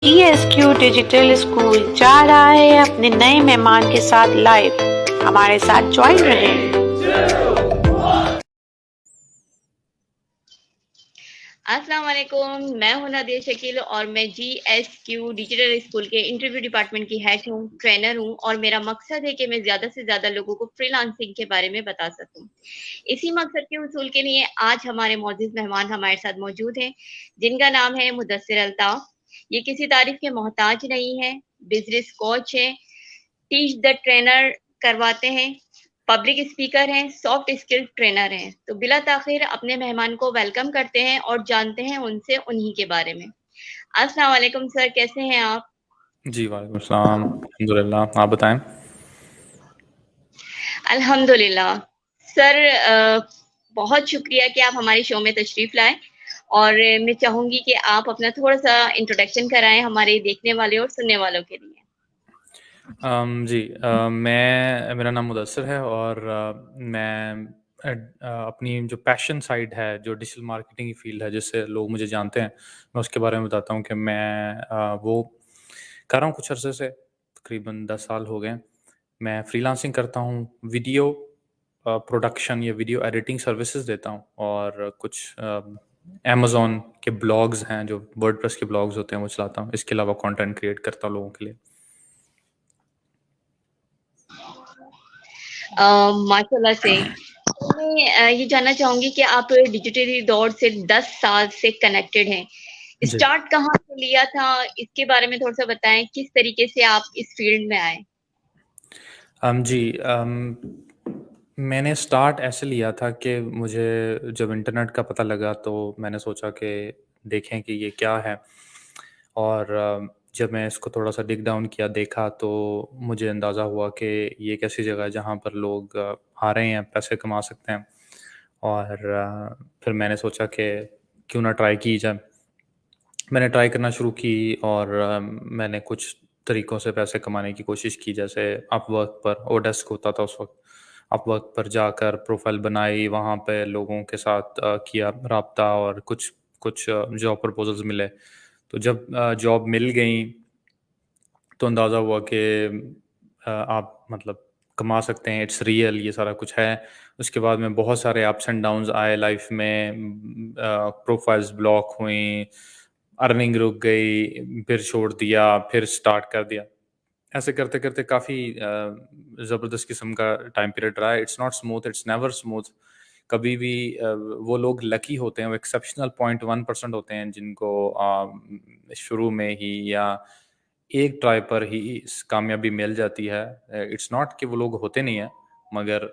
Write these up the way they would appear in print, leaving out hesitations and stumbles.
ESQ digital school जा रहा है अपने नए मेहमान के साथ लाइव। हमारे साथ ज्वाइन रहें। अस्सलाम वालेकुम, मैं हूं नादिया शकील और मैं GSQ डिजिटल स्कूल के इंटरव्यू डिपार्टमेंट की हेड हूं, ट्रेनर हूं और मेरा मकसद है कि मैं ज़्यादा से ज़्यादा लोगों को फ्रीलांसिंग के बारे में बता सकूं। इसी मकसद के उसूल के लिए आज हमारे मौजूद मेहमान हमारे साथ मौजूद हैं, जिनका नाम है मुदस्सिर अल्ताफ। ये किसी तारीफ के मोहताज नहीं है, बिजनेस कोच है, टीच द ट्रेनर करवाते हैं, पब्लिक स्पीकर हैं, सॉफ्ट स्किल ट्रेनर हैं। तो बिला ताखिर अपने मेहमान को वेलकम करते हैं और जानते हैं उनसे उन्हीं के बारे में। अस्सलाम वालेकुम सर, कैसे हैं आप? जी, वालेकुम सलाम, अल्हम्दुलिल्लाह। आप बताएँ? अल्हम्दुलिल्लाह। सर बहुत शुक्रिया कि आप हमारे शो में तशरीफ़ लाए और मैं चाहूँगी कि आप अपना थोड़ा-सा इंट्रोडक्शन कराएँ हमारे देखने वाले और सुनने वालों के लिए। जी, मेरा नाम मुदस्सिर है और मैं अपनी जो पैशन साइड है, जो डिजिटल मार्केटिंग की फ़ील्ड है, जिससे लोग मुझे जानते हैं, मैं उसके बारे में बताता हूँ कि मैं वो कर रहा हूँ कुछ अरसे से, तकरीबन 10 साल हो गए हैं। मैं फ्रीलांसिंग करता हूँ, वीडियो प्रोडक्शन या वीडियो एडिटिंग सर्विसेज़ देता हूँ और कुछ अमेज़न के ब्लॉग्स हैं, जो वर्डप्रेस के ब्लॉग्स होते हैं, वो चलाता हूँ। इसके अलावा कंटेंट क्रिएट करता हूँ लोगों के लिए। माशाल्लाह से मैं ये जानना चाहूँगी कि आप डिजिटली दौर से 10 साल से कनेक्टेड हैं। जी। स्टार्ट कहाँ से लिया था? इसके बारे में थोड़ा-सा बताएँ, किस तरीके से आप इस फ़ील्ड में आए? जी, मैंने स्टार्ट ऐसे लिया था कि मुझे जब इंटरनेट का पता लगा तो मैंने सोचा कि देखें कि ये क्या है और जब मैं इसको थोड़ा-सा डिग डाउन किया, देखा तो मुझे अंदाज़ा हुआ कि ये एक ऐसी जगह है जहाँ पर लोग आ रहे हैं, पैसे कमा सकते हैं और फिर मैंने सोचा कि क्यों ना ट्राई की जाए। मैंने ट्राई करना शुरू की और मैंने कुछ तरीकों से पैसे कमाने की कोशिश की, जैसे अपवर्क पर, ओडेस्क होता था उस वक़्त। अपवर्क पर जाकर प्रोफ़ाइल बनाई, वहाँ पे लोगों के साथ किया राब्ता और कुछ कुछ जॉब प्रपोज़ल्स मिले। तो जब जॉब मिल गई तो अंदाज़ा हुआ कि आप मतलब कमा सकते हैं, इट्स रियल, ये सारा कुछ है। उसके बाद में बहुत सारे अप्स एंड डाउन्स आए लाइफ़ में, प्रोफ़ाइल्स ब्लॉक हुईं, अर्निंग रुक गई, फिर छोड़ दिया, फिर स्टार्ट कर दिया। ऐसे करते-करते काफ़ी ज़बरदस्त किस्म का टाइम पीरियड रहा है। It's not smooth, it's never smooth. कभी भी वो लोग लकी होते हैं, वो एक्सेप्शनल 0.1% होते हैं जिनको शुरू में ही या एक ट्राई पर ही कामयाबी मिल जाती है। इट्स नॉट कि वो लोग होते नहीं हैं, मगर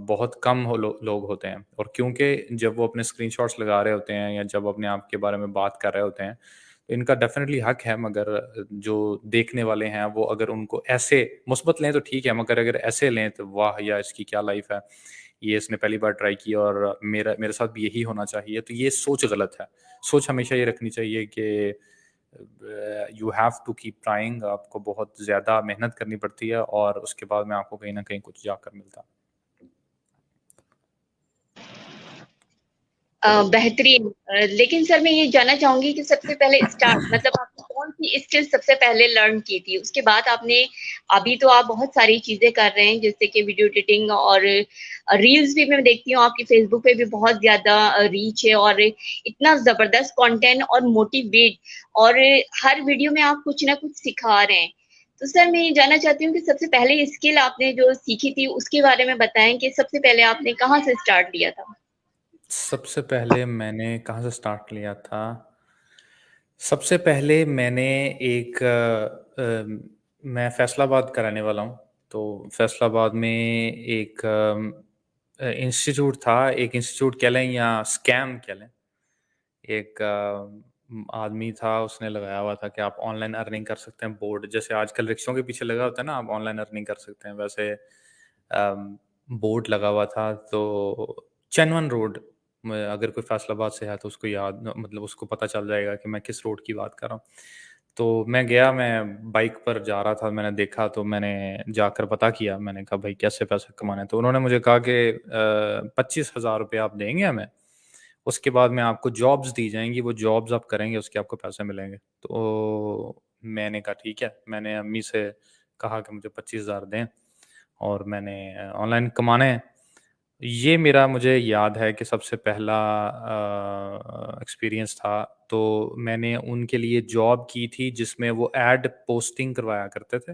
बहुत कम लोग होते हैं और क्योंकि जब वो अपने स्क्रीनशॉट्स लगा रहे होते हैं या जब अपने आप के बारे में बात कर रहे होते हैं, तो इनका डेफ़िनेटली हक है, मगर जो देखने वाले हैं वो अगर उनको ऐसे मुस्बत लें तो ठीक है, मगर अगर ऐसे लें तो वाह! या इसकी क्या लाइफ़ है, ये इसने पहली बार ट्राई की और मेरा मेरे साथ भी यही होना चाहिए, तो ये सोच गलत है। सोच हमेशा ये रखनी चाहिए कि you have to keep trying, आपको बहुत ज़्यादा मेहनत करनी पड़ती है और उसके बाद में आपको कहीं न कहीं कुछ जाकर मिलता है। बेहतरीन। लेकिन सर मैं ये जानना चाहूँगी कि सबसे पहले स्टार्ट मतलब आपने कौन-सी स्किल सबसे पहले लर्न की थी? उसके बाद आपने अभी तो आप बहुत सारी चीज़ें कर रहे हैं जैसे कि वीडियो एडिटिंग और रील्स भी मैं देखती हूँ आपकी फ़ेसबुक पे भी बहुत ज़्यादा रीच है और इतना ज़बरदस्त कंटेंट और मोटिवेट और हर वीडियो में आप कुछ ना कुछ सिखा रहे हैं। तो सर मैं ये जानना चाहती हूँ कि सबसे पहले स्किल आपने जो सीखी थी उसके बारे में बताएँ कि सबसे पहले आपने कहाँ से स्टार्ट लिया था? सबसे पहले मैंने कहाँ से स्टार्ट लिया था? सबसे पहले मैंने एक मैं फैसलाबाद का रहने वाला हूँ, तो फैसलाबाद में एक इंस्टीट्यूट था, एक इंस्टीट्यूट कह लें या स्कैम कह लें। एक आदमी था, उसने लगाया हुआ था कि आप ऑनलाइन अर्निंग कर सकते हैं, बोर्ड जैसे आजकल रिक्शों के पीछे लगा होता है ना, आप ऑनलाइन अर्निंग कर सकते हैं, वैसे बोर्ड लगा हुआ था। तो चैनवन रोड में अगर कोई फैसलाबाद से है तो उसको याद मतलब उसको पता चल जाएगा कि मैं किस रोड की बात कर रहा हूँ। तो मैं गया, मैं बाइक पर जा रहा था, मैंने देखा तो मैंने जाकर पता किया, मैंने कहा भाई कैसे पैसे कमाने हैं? तो उन्होंने मुझे कहा कि 25,000 रुपये आप देंगे हमें, उसके बाद में आपको जॉब्स दी जाएँगी, वो जॉब्स आप करेंगे, उसके आपको पैसे मिलेंगे। तो मैंने कहा ठीक है, मैंने अम्मी से कहा कि मुझे 25,000 दें और मैंने ऑनलाइन कमाने हैं। ये मेरा मुझे याद है कि सबसे पहला एक्सपीरियंस था। तो मैंने उनके लिए जॉब की थी जिसमें वो एड पोस्टिंग करवाया करते थे।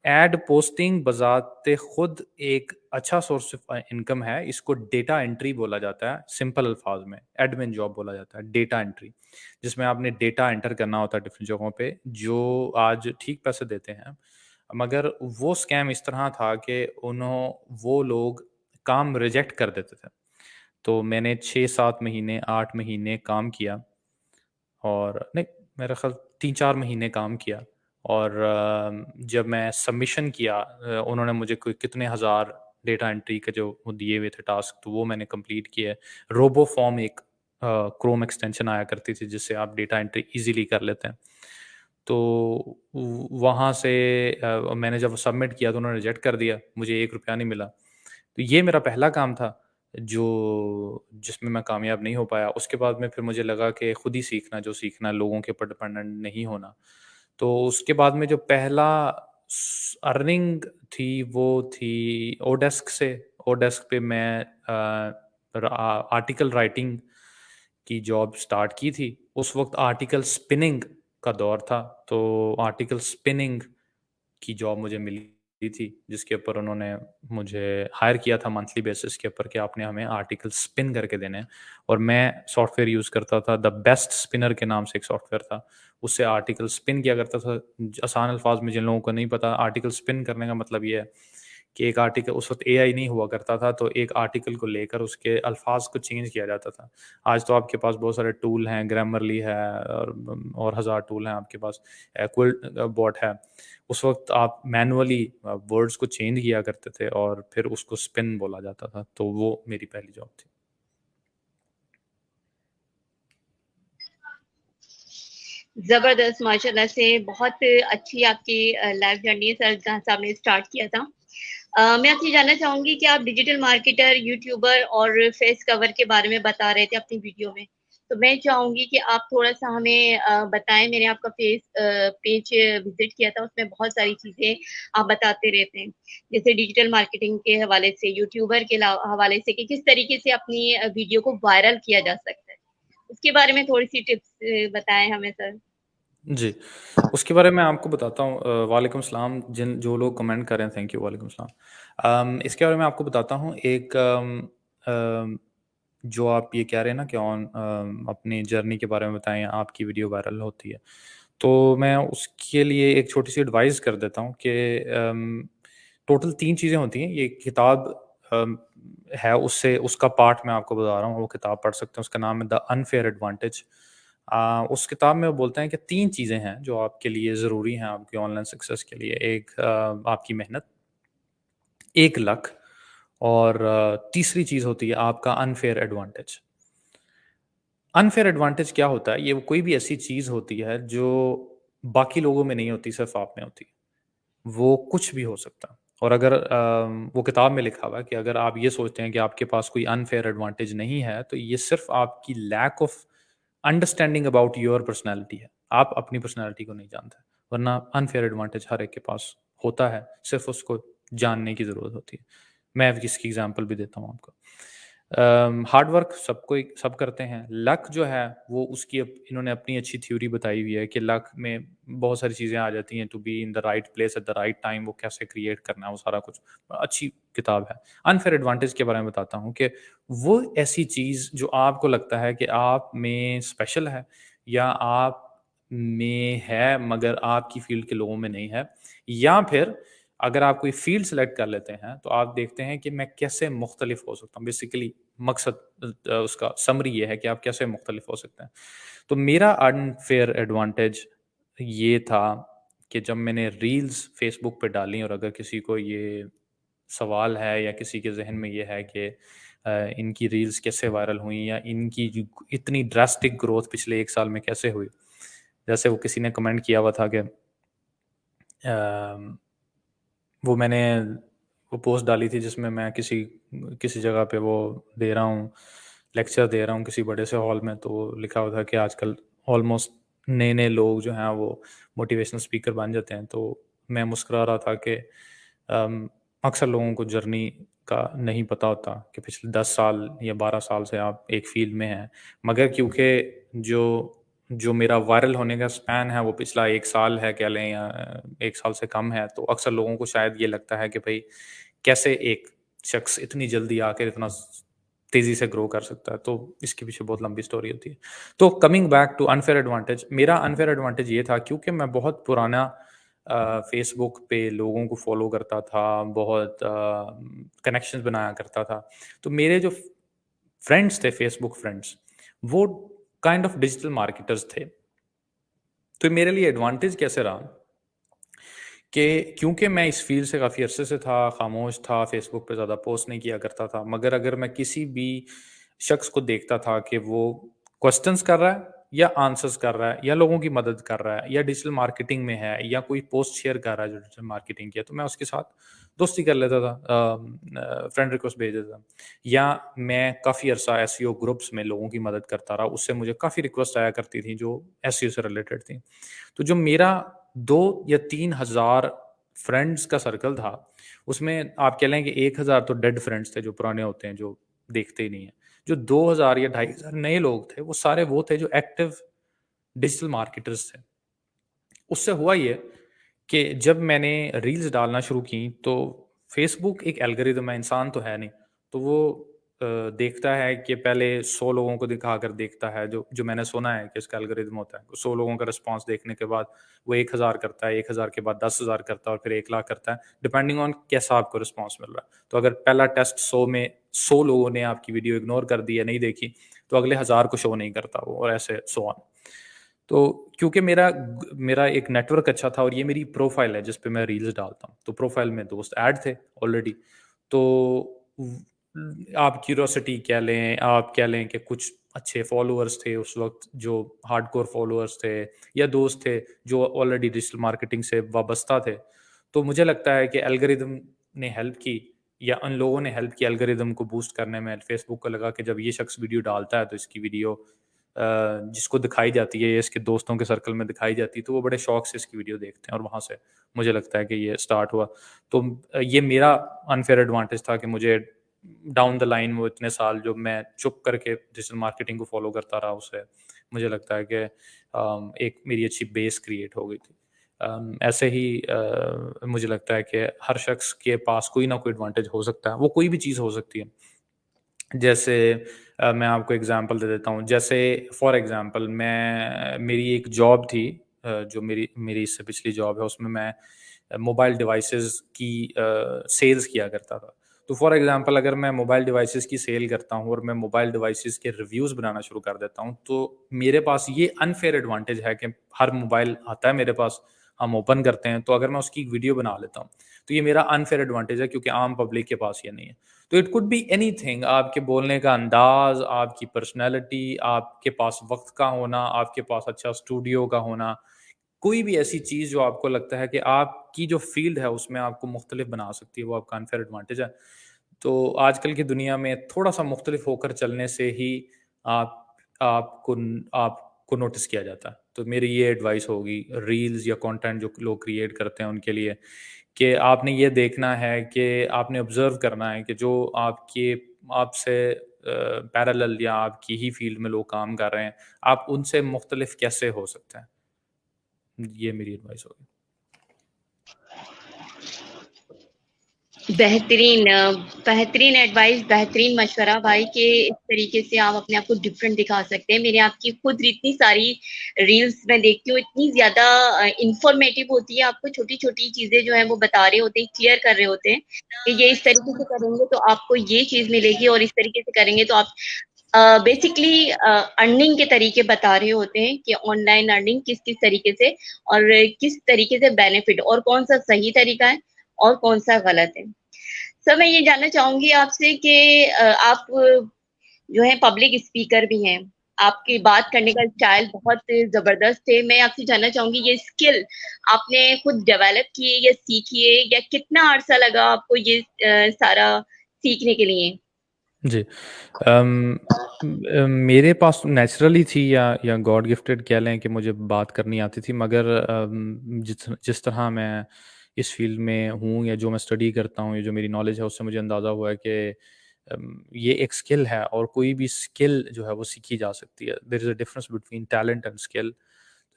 एड पोस्टिंग बज़ाते खुद एक अच्छा सोर्स ऑफ इनकम है। इसको डेटा एंट्री बोला जाता है, सिंपल अल्फाज में एडमिन जॉब बोला जाता है, डेटा एंट्री, जिसमें आपने डेटा एंटर करना होता है डिफरेंट जगहों पे, जो आज ठीक पैसे देते हैं। मगर वो स्कैम इस तरह था कि वो लोग काम रिजेक्ट कर देते थे। तो मैंने 6-7 महीने 8 महीने काम किया और नहीं, मेरा ख़्याल 3-4 महीने काम किया और जब मैं सबमिशन किया, उन्होंने मुझे कोई कितने हज़ार डेटा एंट्री के जो वो दिए हुए थे टास्क, तो वो मैंने कंप्लीट किए। रोबोफॉर्म एक क्रोम एक्सटेंशन आया करती थी जिससे आप डेटा एंट्री ईज़िली कर लेते हैं। तो वहाँ से मैंने जब सबमिट किया तो उन्होंने रिजेक्ट कर दिया, मुझे ₹1 नहीं मिला। तो ये मेरा पहला काम था जिसमें मैं कामयाब नहीं हो पाया। उसके बाद में फिर मुझे लगा कि खुद ही सीखना जो सीखना है, लोगों के ऊपर डिपेंडेंट नहीं होना। तो उसके बाद में जो पहला अर्निंग थी वो थी ओडेस्क से। ओडेस्क पे मैं आर्टिकल राइटिंग की जॉब स्टार्ट की थी। उस वक्त आर्टिकल स्पिनिंग का दौर था, तो आर्टिकल स्पिनिंग की जॉब मुझे मिली थी, जिसके ऊपर उन्होंने मुझे हायर किया था मंथली बेसिस के ऊपर कि आपने हमें आर्टिकल स्पिन करके देने हैं। और मैं सॉफ्टवेयर यूज़ करता था, द बेस्ट स्पिनर के नाम से एक सॉफ्टवेयर था, उससे आर्टिकल स्पिन किया करता था। आसान अल्फाज में जिन लोगों को नहीं पता, आर्टिकल स्पिन करने का मतलब ये है कि एक आर्टिकल, उस वक्त एआई नहीं हुआ करता था, तो एक आर्टिकल को लेकर उसके अल्फाज को चेंज किया जाता था। आज तो आपके पास बहुत सारे टूल हैं, ग्रामरली है और हज़ार टूल हैं आपके पास, क्विल्ट बॉट है। उस वक्त आप मैनुअली वर्ड्स को चेंज किया करते थे और फिर उसको स्पिन बोला जाता था। तो वो मेरी पहली जॉब थी। जबरदस्त, माशाल्लाह से बहुत अच्छी आपकी लाइफ जर्नी है सर, जहाँ से आपने स्टार्ट किया था। मैं आपसे जानना चाहूंगी कि आप डिजिटल मार्केटर, यूट्यूबर और फेस कवर के बारे में बता रहे थे अपनी वीडियो में। तो मैं चाहूंगी कि आप थोड़ा सा हमें बताएं। मैंने आपका पेज विजिट किया था, उसमें बहुत सारी चीजें आप बताते रहते हैं, जैसे डिजिटल मार्केटिंग के हवाले से, यूट्यूबर के हवाले से, कि किस तरीके से अपनी वीडियो को वायरल किया जा सकता है। उसके बारे में थोड़ी सी टिप्स बताएं हमें सर। जी, उसके बारे में आपको बताता हूँ। वालेकुम सलाम, जो लोग कमेंट कर रहे हैं, थैंक यू, वालेकुम सलाम। इसके बारे में आपको बताता हूँ। एक जो आप ये कह रहे हैं ना कि अपनी जर्नी के बारे में बताएँ, आपकी वीडियो वायरल होती है। तो मैं उसके लिए एक छोटी-सी एडवाइस कर देता हूँ कि टोटल 3 चीज़ें होती हैं। ये किताब अम, है, उससे उसका पार्ट मैं आपको बता रहा हूँ, वो किताब पढ़ सकते हैं, उसका नाम है द अनफेयर एडवांटेज। उस किताब में वो बोलते हैं कि 3 चीज़ें हैं जो आपके लिए ज़रूरी हैं आपकी ऑनलाइन सक्सेस के लिए। एक आपकी मेहनत, एक लक और तीसरी चीज़ होती है आपका अनफेयर एडवांटेज। अनफेयर एडवांटेज क्या होता है? ये वो कोई भी ऐसी चीज़ होती है जो बाकी लोगों में नहीं होती, सिर्फ़ आप में होती है। वो कुछ भी हो सकता है। और अगर वो किताब में लिखा हुआ है कि अगर आप ये सोचते हैं कि आपके पास कोई अनफेयर एडवांटेज नहीं है, तो ये सिर्फ़ आपकी lack of understanding about your personality है। आप अपनी पर्सनैलिटी को नहीं जानते, वरना अनफेयर एडवांटेज हर एक के पास होता है, सिर्फ़ उसको जानने की ज़रूरत होती है। मैं अब इसकी एग्ज़ाम्पल भी देता हूँ आपको। हार्ड वर्क सब करते हैं। लक जो है वो उसकी इन्होंने अपनी अच्छी थ्योरी बताई हुई है कि लक में बहुत सारी चीज़ें आ जाती हैं, to be in the right place at the right time, वो कैसे क्रिएट करना है, वो सारा कुछ अच्छी किताब है। अनफेयर एडवांटेज के बारे में बताता हूँ कि वो ऐसी चीज़ जो आपको लगता है कि आप में स्पेशल है या आप में है मगर आपकी फील्ड के लोगों में नहीं है, या फिर अगर आप कोई फ़ील्ड सेलेक्ट कर लेते हैं, तो आप देखते हैं कि मैं कैसे मुख्तलिफ़ हो सकता हूँ। बेसिकली मकसद उसका समरी ये है कि आप कैसे मुख्तलिफ़ हो सकते हैं। तो मेरा अनफ़ेयर एडवांटेज ये था कि जब मैंने रील्स फ़ेसबुक पे डाली और अगर किसी को ये सवाल है या किसी के ज़हन में ये है कि इनकी रील्स कैसे वायरल हुई या इनकी जो इतनी ड्रास्टिक ग्रोथ पिछले 1 साल में कैसे हुई। जैसे वो किसी ने कमेंट किया हुआ था कि अ वो मैंने वो पोस्ट डाली थी जिसमें मैं किसी किसी जगह पे वो दे रहा हूँ, लेक्चर दे रहा हूँ किसी बड़े से हॉल में, तो लिखा हुआ था कि आजकल ऑलमोस्ट नए-नए लोग जो हैं वो मोटिवेशनल स्पीकर बन जाते हैं। तो मैं मुस्कुरा रहा था कि अक्सर लोगों को जर्नी का नहीं पता होता कि पिछले 10 साल या 12 साल से आप एक फ़ील्ड में हैं। मगर क्योंकि जो जो मेरा वायरल होने का स्पैन है वो पिछला 1 साल है कह लें या 1 साल से कम है, तो अक्सर लोगों को शायद ये लगता है कि भई कैसे एक शख्स इतनी जल्दी आके इतना तेज़ी से ग्रो कर सकता है। तो इसके पीछे बहुत लंबी स्टोरी होती है। तो coming back to unfair advantage, मेरा अनफेयर एडवांटेज ये था क्योंकि मैं बहुत पुराना फ़ेसबुक पे लोगों को फ़ॉलो करता था, बहुत कनेक्शंस बनाया करता था। तो मेरे जो फ्रेंड्स थे फ़ेसबुक फ्रेंड्स, वो काइंड ऑफ डिजिटल मार्केटर्स थे। तो मेरे लिए एडवांटेज कैसे रहा कि क्योंकि मैं इस फ़ील्ड से काफ़ी अरसे से था, खामोश था, फ़ेसबुक पे ज़्यादा पोस्ट नहीं किया करता था। मगर अगर मैं किसी भी शख्स को देखता था कि वो क्वेश्चंस कर रहा है या आंसर्स कर रहा है या लोगों की मदद कर रहा है या डिजिटल मार्केटिंग में है या कोई पोस्ट शेयर कर रहा है जो डिजिटल मार्केटिंग की है, तो मैं उसके साथ दोस्ती कर लेता था, फ्रेंड रिक्वेस्ट भेज देता था। या मैं काफ़ी अरसा एसईओ ग्रुप्स में लोगों की मदद करता रहा, उससे मुझे काफ़ी रिक्वेस्ट आया करती थी जो एसईओ से रिलेटेड थी। तो जो मेरा 2 या 3 हज़ार फ्रेंड्स का सर्कल था, उसमें आप कह लें कि 1 हज़ार तो डेड फ्रेंड्स थे जो पुराने होते हैं, जो देखते ही नहीं हैं। जो 2,000 या 2,500 नए लोग थे, वो सारे वो थे जो एक्टिव डिजिटल मार्केटर्स थे। उससे हुआ ये कि जब मैंने रील्स डालना शुरू की, तो फ़ेसबुक एक एल्गोरिदम है, इंसान तो है नहीं। तो वो देखता है कि पहले 100 लोगों को दिखाकर देखता है, जो जो मैंने सुना है कि इसका एल्गोरिदम होता है। 100 लोगों का रिस्पॉन्स देखने के बाद वो 1,000 करता है, 1,000 के बाद 10,000 करता है और फिर 1,00,000 करता है, डिपेंडिंग ऑन कैसा आपको रिस्पॉन्स मिल रहा है। तो अगर पहला टेस्ट 100 में 100 लोगों ने आपकी वीडियो इग्नोर कर दी या नहीं देखी, तो अगले 1,000 को शो नहीं करता वो, और ऐसे सो ऑन। तो क्योंकि मेरा एक नेटवर्क अच्छा था और ये मेरी प्रोफ़ाइल है जिस पे मैं रील्स डालता हूँ। तो प्रोफ़ाइल में दोस्त ऐड थे ऑलरेडी। तो आप क्यूरियोसिटी कह लें, आप कह लें कि कुछ अच्छे फ़ॉलोअर्स थे उस वक़्त, जो हार्डकोर फ़ॉलोअर्स थे या दोस्त थे जो ऑलरेडी डिजिटल मार्केटिंग से वाबस्ता थे। तो मुझे लगता है कि एल्गोरिदम ने हेल्प की, या उन लोगों ने हेल्प की एल्गोरिदम को बूस्ट करने में। फ़ेसबुक को लगा कि जब ये शख्स वीडियो डालता है तो इसकी वीडियो जिसको दिखाई जाती है या इसके दोस्तों के सर्कल में दिखाई जाती है, तो वो बड़े शौक से इसकी वीडियो देखते हैं, और वहाँ से मुझे लगता है कि ये स्टार्ट हुआ। तो ये मेरा अनफेयर एडवांटेज था कि मुझे डाउन द लाइन वो इतने साल जो मैं चुप करके डिजिटल मार्केटिंग को फॉलो करता रहा, उससे मुझे लगता है कि एक मेरी अच्छी बेस क्रिएट हो गई थी। ऐसे ही मुझे लगता है कि हर शख्स के पास कोई ना कोई एडवांटेज हो सकता है, वो कोई भी चीज़ हो सकती है। जैसे मैं आपको एग्ज़ाम्पल दे देता हूँ। जैसे फ़ॉर एग्ज़ाम्पल मेरी एक जॉब थी, जो मेरी मेरी इससे पिछली जॉब है, उसमें मैं मोबाइल डिवाइसेज़ की सेल्स किया करता था। तो फ़ॉर एग्ज़ाम्पल अगर मैं मोबाइल डिवाइसेज़ की सेल करता हूँ और मैं मोबाइल डिवाइसेज़ के रिव्यूज़ बनाना शुरू कर देता हूँ, तो मेरे पास ये अनफ़ेयर एडवांटेज है कि हर मोबाइल आता है मेरे पास, हम ओपन करते हैं, तो अगर मैं उसकी वीडियो बना लेता हूँ, तो ये मेरा अनफ़ेयर एडवांटेज है क्योंकि आम पब्लिक के पास ये नहीं है। तो इट कुड बी एनीथिंग, आपके बोलने का अंदाज़, आपकी पर्सनैलिटी, आपके पास वक़्त का होना, आपके पास अच्छा स्टूडियो का होना, कोई भी ऐसी चीज़ जो आपको लगता है कि आपकी जो फ़ील्ड है उसमें आपको मुख्तलिफ बना सकती है, वो आपका अनफ़ेयर एडवांटेज है। तो आजकल की दुनिया में थोड़ा-सा मुख्तलिफ होकर चलने से ही आप आपको नोटिस किया जाता है। तो मेरी ये एडवाइस होगी रील्स या कंटेंट जो लोग क्रिएट करते हैं उनके लिए, कि आपने ये देखना है कि आपने ऑब्ज़र्व करना है कि जो आपसे पैरेलल या आपकी ही फ़ील्ड में लोग काम कर रहे हैं, आप उनसे मुख्तलिफ कैसे हो सकते हैं? ये मेरी एडवाइस होगी। बेहतरीन एडवाइस, बेहतरीन मशवरा भाई, कि इस तरीके से आप अपने आप को डिफरेंट दिखा सकते हैं। मैंने आपकी खुद इतनी सारी रील्स मैं देखती हूँ, इतनी ज़्यादा इंफॉर्मेटिव होती है। आपको छोटी-छोटी चीज़ें जो हैं वो बता रहे होते हैं, क्लियर कर रहे होते हैं कि ये इस तरीके से करेंगे तो आपको ये चीज़ मिलेगी और इस तरीके से करेंगे तो आप बेसिकली अर्निंग के तरीके बता रहे होते हैं कि ऑनलाइन अर्निंग किस-किस तरीके से और किस तरीके से बेनिफिट, और कौन-सा सही तरीका है और कौन-सा गलत है। सर, मैं ये जानना चाहूँगी आपसे कि आप जो है पब्लिक स्पीकर भी हैं। आपकी बात करने का स्टाइल बहुत ज़बरदस्त है। मैं आपसे जानना चाहूँगी, ये स्किल आपने खुद डेवलप की है या सीखी है, या कितना अरसा लगा आपको ये सारा सीखने के लिए? जी। अम, मेरे पास नेचुरली थी या गॉड गिफ्टेड कह लें कि मुझे बात करनी आती थी, मगर जिस जिस तरह मैं इस फ़ील्ड में हूँ या जो मैं स्टडी करता हूँ, या जो मेरी नॉलेज है, उससे मुझे अंदाज़ा हुआ है कि ये एक स्किल है और कोई भी स्किल जो है वो सीखी जा सकती है। There is a difference between talent and skill.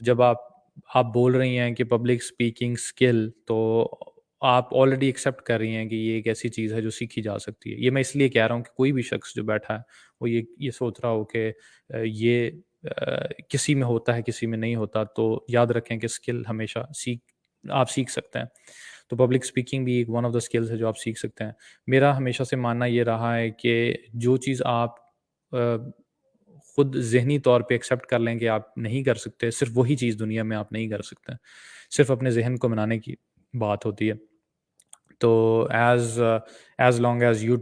जब आप बोल रही हैं कि पब्लिक स्पीकिंग स्किल, तो आप ऑलरेडी एक्सेप्ट कर रही हैं कि ये एक ऐसी चीज़ है जो सीखी जा सकती है। ये मैं इसलिए कह रहा हूँ कि कोई भी शख्स जो बैठा है वो ये सोच रहा हो कि ये किसी में होता है, किसी में नहीं होता, तो याद रखें कि स्किल हमेशा आप सीख सकते हैं। तो पब्लिक स्पीकिंग भी एक वन ऑफ द स्किल्स है जो आप सीख सकते हैं। मेरा हमेशा से मानना ये रहा है कि जो चीज़ आप अ, खुद ज़हनी तौर पे एक्सेप्ट कर लें कि आप नहीं कर सकते, सिर्फ़ वही चीज़ दुनिया में आप नहीं कर सकते। सिर्फ़ अपने ज़हन को मनाने की बात होती है। तो as long as you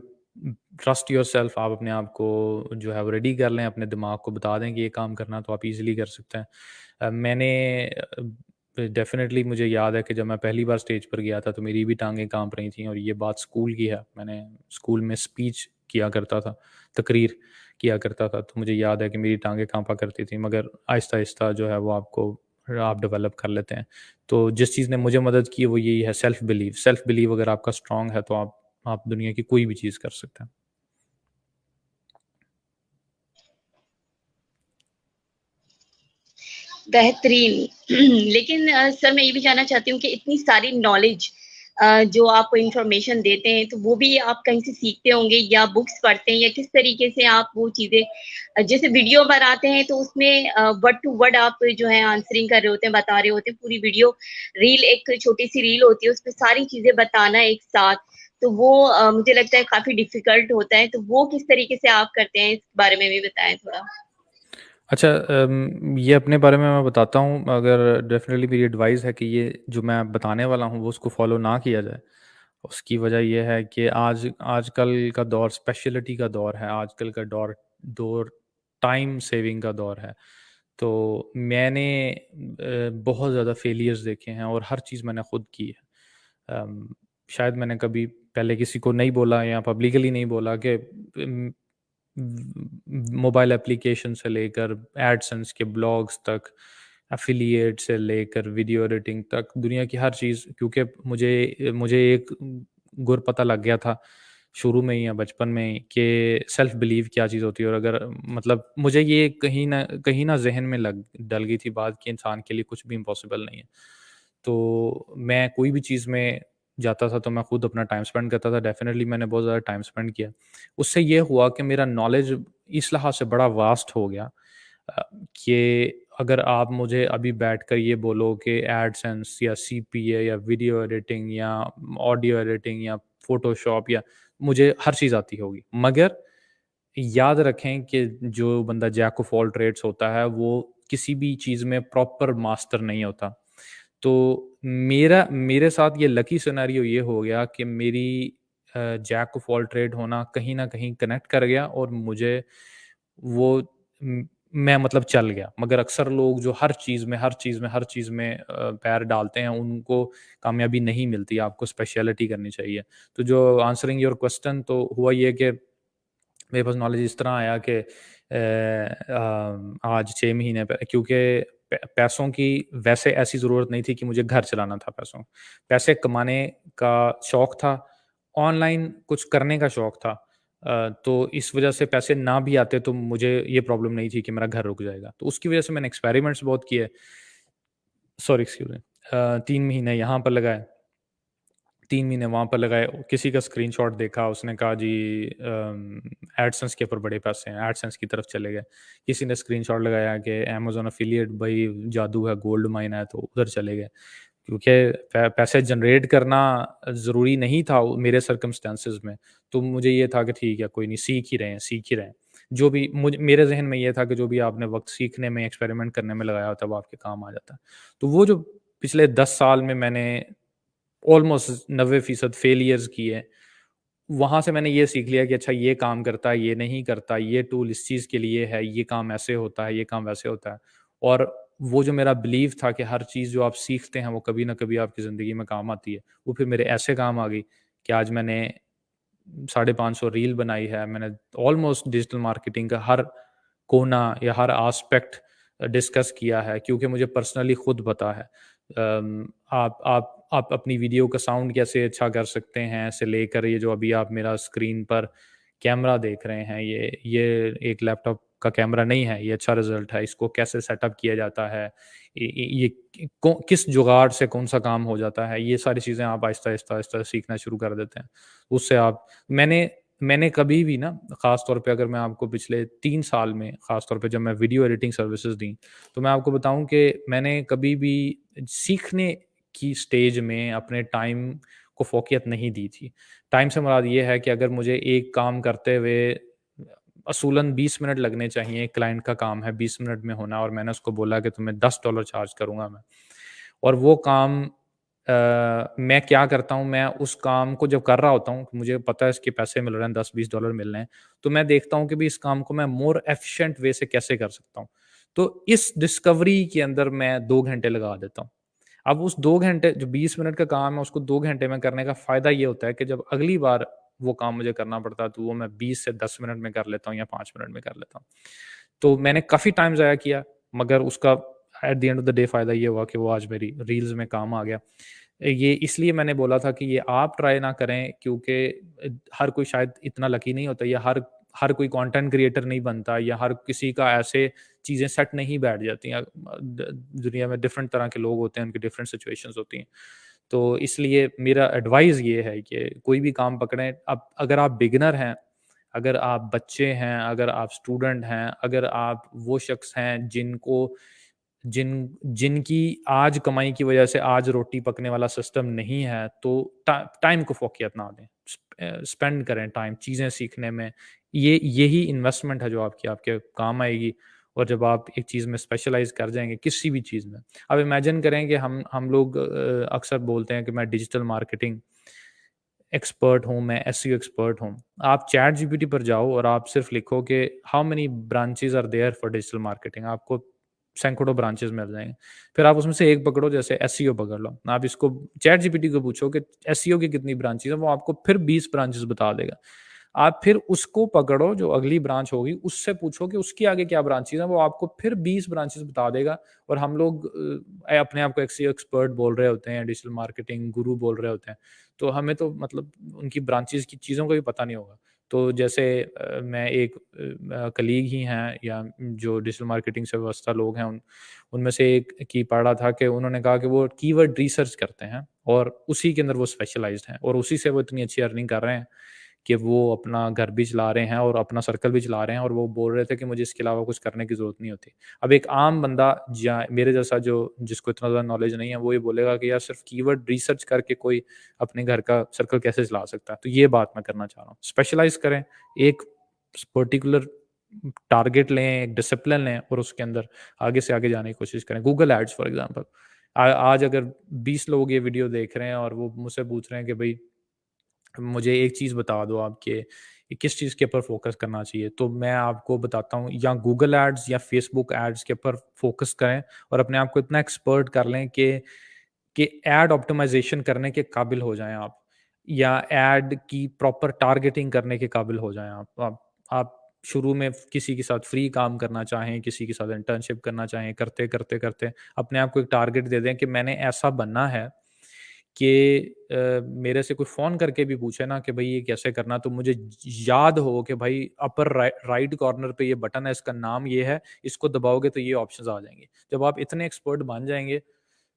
trust yourself, आप अपने आप को जो है वो रेडी कर लें, अपने दिमाग को बता दें कि ये काम करना, तो आप ईज़िली कर सकते हैं। मैंने डेफ़िनेटली मुझे याद है कि जब मैं पहली बार स्टेज पर गया था तो मेरी भी टाँगें काँप रही थीं, और ये बात स्कूल की है। मैंने स्कूल में स्पीच किया करता था, तकरीर किया करता था, तो मुझे याद है कि मेरी टाँगें काँपा करती थी, मगर आहिस्ता-आहिस्ता जो है वो आप डेवलप कर लेते हैं। तो जिस चीज़ ने मुझे मदद की वो यही है, सेल्फ बिलीव। सेल्फ बिलीव अगर आपका स्ट्रॉन्ग है तो आप दुनिया की कोई भी चीज़ कर सकते हैं। बेहतरीन। लेकिन सर मैं ये भी जानना चाहती हूँ कि इतनी सारी नॉलेज जो आप इन्फॉर्मेशन देते हैं, तो वो भी आप कहीं से सीखते होंगे या बुक्स पढ़ते हैं, या किस तरीके से आप वो चीज़ें जैसे वीडियो बनाते हैं तो उसमें वर्ड टू वर्ड आप जो है आंसरिंग कर रहे होते हैं, बता रहे होते हैं, पूरी वीडियो रील एक छोटी-सी रील होती है, उसमें सारी चीज़ें बताना एक साथ, तो वो मुझे लगता है काफ़ी डिफ़िकल्ट होता है, तो वो किस तरीके से आप करते हैं? इस बारे में भी बताएँ थोड़ा। अच्छा, ये अपने बारे में मैं बताता हूँ, मगर डेफ़िनेटली मेरी एडवाइस है कि ये जो मैं बताने वाला हूँ वो उसको फ़ॉलो ना किया जाए। उसकी वजह ये है कि आजकल का दौर स्पेशलिटी का दौर है, आजकल का दौर टाइम सेविंग का दौर है। तो मैंने बहुत ज़्यादा फेलियर्स देखे हैं और हर चीज़ मैंने खुद की है। शायद मैंने कभी पहले किसी को नहीं बोला या पब्लिकली नहीं बोला कि मोबाइल एप्लीकेशन से लेकर एडसेंस के ब्लॉग्स तक, एफ़िलिएट से लेकर वीडियो एडिटिंग तक, दुनिया की हर चीज़, क्योंकि मुझे मुझे एक गुर पता लग गया था शुरू में ही या बचपन में ही कि सेल्फ बिलीव क्या चीज़ होती है, और अगर मतलब मुझे ये कहीं न ज़हन में लग डल गई थी बात कि इंसान के लिए कुछ भी इम्पॉसिबल नहीं है। तो मैं कोई भी चीज़ में जाता था तो मैं खुद अपना टाइम स्पेंड करता था, डेफ़िनिटली मैंने बहुत ज़्यादा टाइम स्पेंड किया। उससे ये हुआ कि मेरा नॉलेज इस लिहाज से बड़ा वास्ट हो गया अ, कि अगर आप मुझे अभी बैठकर ये बोलो कि एडसेंस या सीपीए या वीडियो एडिटिंग या ऑडियो एडिटिंग या फ़ोटोशॉप, या मुझे हर चीज़ आती होगी। मगर याद रखें कि जो बंदा जैक ऑफ़ ऑल ट्रेड्स होता है, वो किसी भी चीज़ में प्रॉपर मास्टर नहीं होता। तो मेरे साथ ये लकी सिनेरियो ये हो गया कि मेरी जैक ऑफ ऑल ट्रेड होना कहीं न कहीं कनेक्ट कर गया, और मुझे वो मैं मतलब चल गया। मगर अक्सर लोग जो हर चीज़ में पैर डालते हैं, उनको कामयाबी नहीं मिलती, आपको स्पेशलिटी करनी चाहिए। तो जो आंसरिंग योर क्वेश्चन, तो हुआ ये कि मेरे पास नॉलेज इस तरह आया कि आज 6 महीने क्योंकि पैसों की वैसे ऐसी ज़रूरत नहीं थी कि मुझे घर चलाना था पैसों। पैसे कमाने का शौक था, ऑनलाइन कुछ करने का शौक था। तो इस वज़ह से पैसे ना भी आते तो मुझे ये प्रॉब्लम नहीं थी कि मेरा घर रुक जाएगा। तो उसकी वज़ह से मैंने एक्सपेरिमेंट्स बहुत किए। Sorry, excuse me. 3 महीने यहाँ पर लगाए, 3 महीने वहाँ पर लगाए, किसी का स्क्रीनशॉट देखा, उसने कहा जी एडसेंस के ऊपर बड़े पैसे हैं, एडसेंस की तरफ चले गए। किसी ने स्क्रीनशॉट लगाया कि अमेज़न एफ़िलिएट भाई जादू है, गोल्ड माइन है, तो उधर चले गए। क्योंकि पैसे जनरेट करना ज़रूरी नहीं था मेरे सर्कमस्टेंसेस में, तो मुझे ये था कि ठीक है, कोई नहीं, सीख ही रहे हैं। जो भी मेरे ज़हन में ये था कि जो भी आपने वक़्त सीखने में, एक्सपेरिमेंट करने में लगाया होता है, वो आपके काम आ जाता है। तो वो जो पिछले 10 साल में मैंने ऑलमोस्ट 90% फेलियर्स किए। वहाँ से मैंने ये सीख लिया कि अच्छा ये काम करता है, ये नहीं करता, ये टूल इस चीज़ के लिए है, ये काम ऐसे होता है, ये काम वैसे होता है। और वो जो मेरा बिलीव था कि हर चीज़ जो आप सीखते हैं वो कभी न कभी आपकी ज़िंदगी में काम आती है, वो फिर मेरे ऐसे काम आ गई कि आज मैंने 550 रील बनाई है, मैंने ऑलमोस्ट डिजिटल मार्केटिंग का हर कोना या हर एस्पेक्ट डिस्कस किया है, क्योंकि मुझे पर्सनली खुद पता है। आप अपनी वीडियो का साउंड कैसे अच्छा कर सकते हैं से लेकर ये जो अभी आप मेरा स्क्रीन पर कैमरा देख रहे हैं, ये एक लैपटॉप का कैमरा नहीं है, ये अच्छा रिजल्ट है। इसको कैसे सेटअप किया जाता है, किस जुगाड़ से कौन सा काम हो जाता है, ये सारी चीज़ें आप आहिस्ता आहिस्ता आहिस्ता सीखना शुरू कर देते हैं। उससे आप मैंने कभी भी ना, ख़ास तौर पे अगर मैं आपको पिछले 3 साल में, ख़ास तौर पे जब मैं वीडियो एडिटिंग सर्विसेज़ दी, तो मैं आपको बताऊँ कि मैंने कभी भी सीखने की स्टेज में अपने टाइम को फ़ोकियत नहीं दी थी। टाइम से मुराद ये है कि अगर मुझे एक काम करते हुए असूलन 20 मिनट लगने चाहिए, एक क्लाइंट का काम है 20 मिनट में होना, और मैंने उसको बोला कि तुम्हें $10 चार्ज करूँगा मैं। और वो काम मैं क्या करता हूँ, मैं उस काम को जब कर रहा होता हूँ, मुझे पता है इसके पैसे मिल रहे हैं, $10-20 मिल रहे हैं, तो मैं देखता हूँ कि भई इस काम को मैं मोर एफिशिएंट वे से कैसे कर सकता हूँ। तो इस डिस्कवरी के अंदर मैं 2 घंटे लगा देता हूँ। अब उस 2 घंटे जो 20 मिनट का काम है, उसको 2 घंटे में करने का फ़ायदा ये होता है कि जब अगली बार वो काम मुझे करना पड़ता है, तो वो मैं 20 से 10 मिनट में कर लेता हूँ या 5 मिनट में कर लेता हूँ। तो मैंने काफ़ी टाइम ज़ाया किया, मगर उसका at the end of the day फ़ायदा ये हुआ कि वो आज मेरी रील्स में काम आ गया। ये इसलिए मैंने बोला था कि ये आप ट्राई ना करें, क्योंकि हर कोई शायद इतना लकी नहीं होता, या हर हर कोई कंटेंट क्रिएटर नहीं बनता, या हर किसी का ऐसे चीज़ें सेट नहीं बैठ जाती हैं। दुनिया में डिफरेंट तरह के लोग होते हैं, उनकी डिफरेंट सिचुएशंस होती हैं। तो इसलिए मेरा एडवाइस ये है कि कोई भी काम पकड़ें। अब अगर आप बिगिनर हैं, अगर आप बच्चे हैं, अगर आप स्टूडेंट हैं, अगर आप वो शख्स हैं जिनकी आज कमाई की वजह से आज रोटी पकने वाला सिस्टम नहीं है, तो टाइम को फ़ोकियत ना दें। स्पेंड करें टाइम चीज़ें सीखने में। यही इन्वेस्टमेंट है जो आपके काम आएगी। और जब आप एक चीज़ में स्पेशलाइज़ कर जाएँगे, किसी भी चीज़ में। अब इमेजिन करें कि हम लोग अक्सर बोलते हैं कि मैं डिजिटल मार्केटिंग एक्सपर्ट हूँ, मैं एसईओ एक्सपर्ट हूँ। आप चैट जीपीटी पर जाओ और आप सिर्फ़ लिखो कि how many branches are there for digital marketing, आपको सैकड़ों ब्रांचेज़ मिल जाएँगे। फिर आप उसमें से एक पकड़ो, जैसे एसईओ पकड़ लो। आप इसको चैट जीपीटी को पूछो कि एसईओ की कितनी ब्रांचेज़ हैं, वो आपको फिर 20 ब्रांचेज़ बता देगा। आप फिर उसको पकड़ो, जो अगली ब्रांच होगी, उससे पूछो कि उसके आगे क्या ब्रांचेज़ हैं, वो आपको फिर 20 ब्रांचेज़ बता देगा। और हम लोग अपने आप को एसईओ एक्सपर्ट बोल रहे होते हैं, डिजिटल मार्केटिंग गुरु बोल रहे होते हैं। तो हमें तो मतलब उनकी ब्रांचेज़ की चीज़ों का भी पता नहीं होगा। तो जैसे मैं एक कलीग ही हैं, या जो डिजिटल मार्केटिंग से वाबस्ता लोग हैं, उनमें से एक की पढ़ रहा था कि उन्होंने कहा कि वो कीवर्ड रिसर्च करते हैं, और उसी के अंदर वो स्पेशलाइज़्ड हैं, और उसी से वो इतनी अच्छी अर्निंग कर रहे हैं कि वो अपना घर भी चला रहे हैं और अपना सर्कल भी चला रहे हैं, और वो बोल रहे थे कि मुझे इसके अलावा कुछ करने की ज़रूरत नहीं होती। अब एक आम बंदा, या मेरे जैसा जो जिसको इतना ज़्यादा नॉलेज नहीं है, वो ये बोलेगा कि यार सिर्फ़ कीवर्ड रिसर्च करके कोई अपने घर का सर्कल कैसे चला सकता है? तो ये बात मैं करना चाह रहा हूँ। स्पेशलाइज़ करें, एक पर्टिकुलर टारगेट लें, एक डिसिप्लिन लें, और उसके अंदर आगे से आगे जाने की कोशिश करें। गूगल एड्स फॉर एग्ज़ाम्पल, आज अगर 20 लोग ये वीडियो देख रहे हैं और वो मुझसे पूछ रहे हैं कि भई मुझे एक चीज़ बता दो आप कि किस चीज़ के ऊपर फ़ोकस करना चाहिए, तो मैं आपको बताता हूँ, या गूगल एड्स या फ़ेसबुक एड्स के ऊपर फ़ोकस करें, और अपने आप को इतना एक्सपर्ट कर लें कि एड ऑप्टिमाइज़ेशन करने के काबिल हो जाएँ आप, या एड की प्रॉपर टारगेटिंग करने के काबिल हो जाएँ आप शुरू में किसी के साथ फ्री काम करना चाहें, किसी के साथ इंटर्नशिप करना चाहें, करते अपने आप को एक टारगेट दे दें कि मैंने ऐसा बनना है कि मेरे से कोई फ़ोन करके भी पूछे ना कि भई ये कैसे करना, तो मुझे याद हो कि भाई अपर राइट कॉर्नर पे ये बटन है, इसका नाम ये है, इसको दबाओगे तो ये ऑप्शंस आ जाएँगे। जब आप इतने एक्सपर्ट बन जाएँगे,